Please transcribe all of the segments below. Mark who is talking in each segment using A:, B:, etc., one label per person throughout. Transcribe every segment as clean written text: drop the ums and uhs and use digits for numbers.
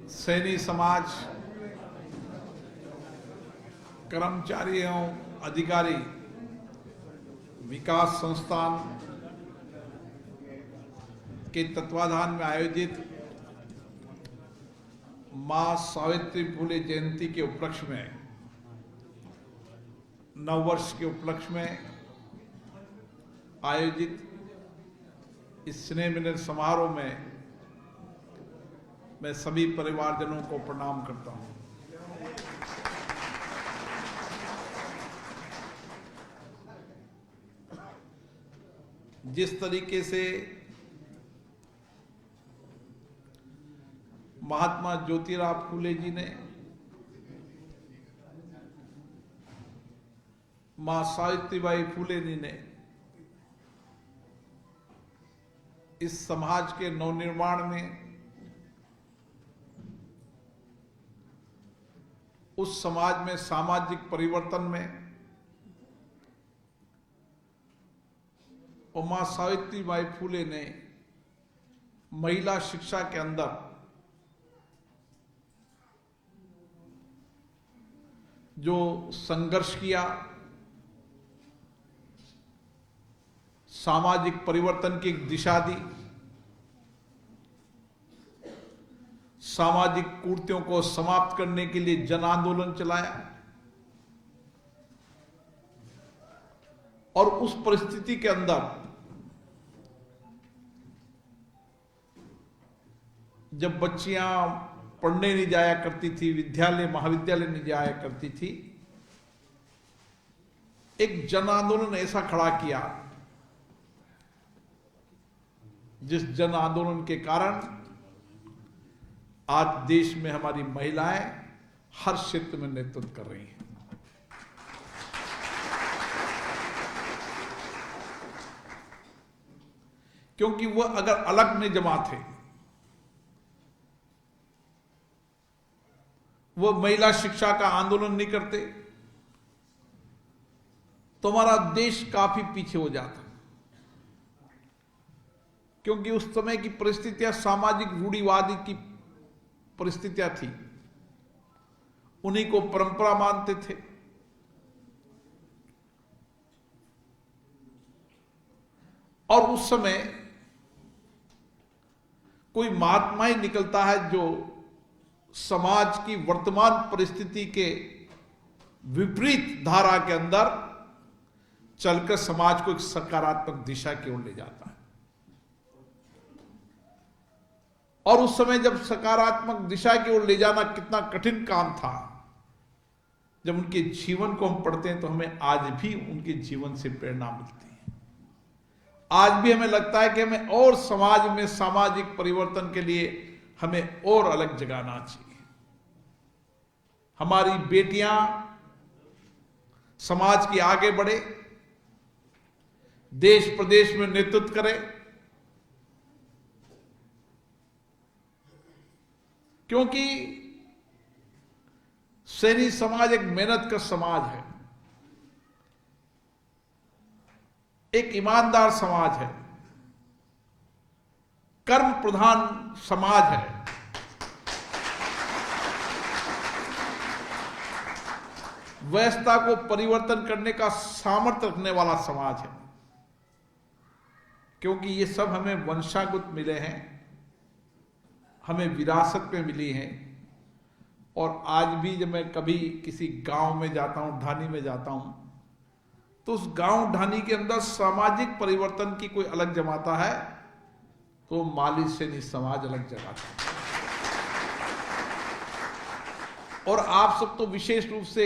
A: सैनी समाज, कर्मचारी एवं अधिकारी विकास संस्थान के तत्वाधान में आयोजित मां सावित्री फुले जयंती के उपलक्ष्य में, नववर्ष के उपलक्ष्य में आयोजित इस स्नेह मिलन समारोह में मैं सभी परिवारजनों को प्रणाम करता हूं। जिस तरीके से महात्मा ज्योतिराव फूले जी ने मां सावित्रीबाई फूले जी ने इस समाज के नवनिर्माण में, उस समाज में सामाजिक परिवर्तन में और मां सावित्रीबाई फूले ने महिला शिक्षा के अंदर जो संघर्ष किया, सामाजिक परिवर्तन की एक दिशा दी, सामाजिक कुरीतियों को समाप्त करने के लिए जन आंदोलन चलाया और उस परिस्थिति के अंदर जब बच्चियां पढ़ने नहीं जाया करती थी, विद्यालय महाविद्यालय नहीं जाया करती थी, एक जन आंदोलन ऐसा खड़ा किया जिस जन आंदोलन के कारण आज देश में हमारी महिलाएं हर क्षेत्र में नेतृत्व कर रही हैं। क्योंकि वह अगर अलग में जमा थे, वो महिला शिक्षा का आंदोलन नहीं करते, तो हमारा देश काफी पीछे हो जाता। क्योंकि उस समय की परिस्थितियां सामाजिक रूढ़िवादी की परिस्थितियां थी, उन्हीं को परंपरा मानते थे। और उस समय कोई महात्मा ही निकलता है जो समाज की वर्तमान परिस्थिति के विपरीत धारा के अंदर चलकर समाज को एक सकारात्मक दिशा की ओर ले जाता है। और उस समय जब सकारात्मक दिशा की ओर ले जाना कितना कठिन काम था, जब उनके जीवन को हम पढ़ते हैं तो हमें आज भी उनके जीवन से प्रेरणा मिलती है। आज भी हमें लगता है कि हमें और समाज में सामाजिक परिवर्तन के लिए हमें और अलग जगाना चाहिए। हमारी बेटियां समाज की आगे बढ़े, देश प्रदेश में नेतृत्व करें, क्योंकि सैनी समाज एक मेहनत का समाज है, एक ईमानदार समाज है, कर्म प्रधान समाज है। व्यवस्था को परिवर्तन करने का सामर्थ्य रखने वाला समाज है। क्योंकि ये सब हमें वंशागत मिले हैं, हमें विरासत में मिली हैं। और आज भी जब मैं कभी किसी गांव में जाता हूं, ढानी में जाता हूं, तो उस गांव ढानी के अंदर सामाजिक परिवर्तन की कोई अलग जमाता है तो माली सैनी समाज अलग जगाता है। और आप सब तो विशेष रूप से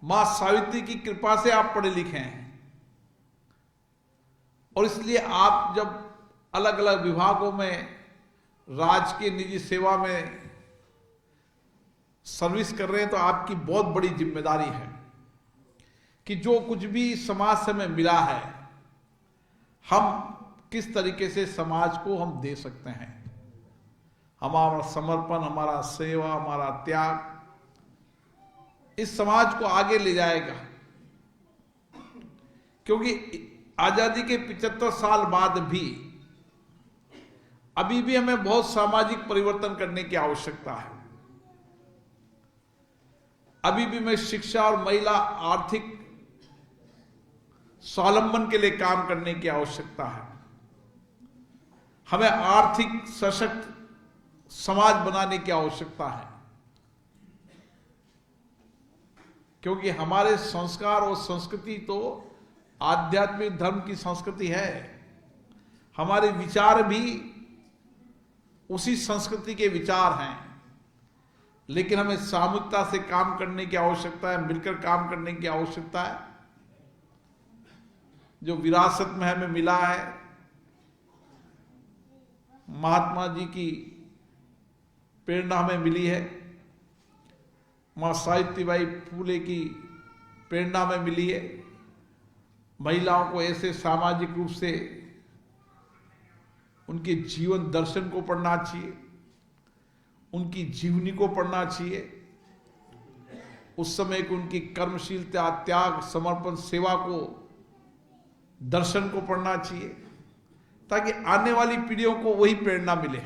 A: मां सावित्री की कृपा से आप पढ़े लिखे हैं, और इसलिए आप जब अलग अलग विभागों में, राजकीय निजी सेवा में सर्विस कर रहे हैं, तो आपकी बहुत बड़ी जिम्मेदारी है कि जो कुछ भी समाज से हमें मिला है, हम किस तरीके से समाज को हम दे सकते हैं। हमारा समर्पण, हमारा सेवा, हमारा त्याग इस समाज को आगे ले जाएगा। क्योंकि आजादी के 75 साल बाद भी अभी भी हमें बहुत सामाजिक परिवर्तन करने की आवश्यकता है। अभी भी हमें शिक्षा और महिला आर्थिक स्वावलंबन के लिए काम करने की आवश्यकता है। हमें आर्थिक सशक्त समाज बनाने की आवश्यकता है, क्योंकि हमारे संस्कार और संस्कृति तो आध्यात्मिक धर्म की संस्कृति है। हमारे विचार भी उसी संस्कृति के विचार हैं, लेकिन हमें सामूहिकता से काम करने की आवश्यकता है, मिलकर काम करने की आवश्यकता है। जो विरासत में हमें मिला है, महात्मा जी की प्रेरणा हमें मिली है, मां सावित्रीबाई फूले की प्रेरणा हमें मिली है। महिलाओं को ऐसे सामाजिक रूप से उनके जीवन दर्शन को पढ़ना चाहिए, उनकी जीवनी को पढ़ना चाहिए, उस समय को उनकी कर्मशीलता, त्याग, समर्पण, सेवा को, दर्शन को पढ़ना चाहिए, ताकि आने वाली पीढ़ियों को वही प्रेरणा मिले।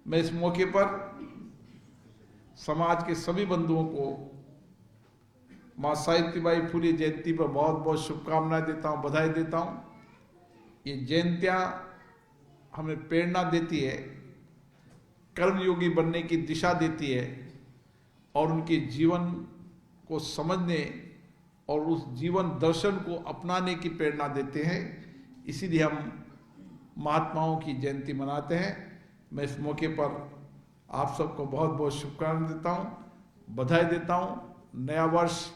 A: मैं इस मौके पर समाज के सभी बंधुओं को मां सावित्रीबाई फूले जयंती पर बहुत बहुत शुभकामनाएं देता हूं, बधाई देता हूं। ये जयंतियां हमें प्रेरणा देती है, कर्मयोगी बनने की दिशा देती है, और उनके जीवन को समझने और उस जीवन दर्शन को अपनाने की प्रेरणा देते हैं। इसीलिए हम महात्माओं की जयंती मनाते हैं। मैं इस मौके पर आप सबको बहुत बहुत शुभकामनाएं देता हूं, बधाई देता हूं। नया वर्ष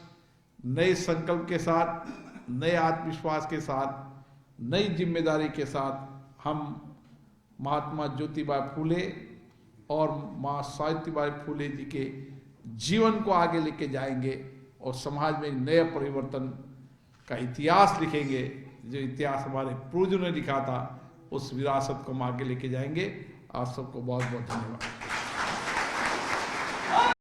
A: नए संकल्प के साथ, नए आत्मविश्वास के साथ, नई जिम्मेदारी के साथ हम महात्मा ज्योतिबा फूले और मां सावित्रीबाई फूले जी के जीवन को आगे लेके जाएंगे और समाज में एक नया परिवर्तन का इतिहास लिखेंगे। जो इतिहास हमारे पूर्वजों ने लिखा था, उस विरासत को हम आगे लेके जाएंगे। आप सबको बहुत बहुत धन्यवाद।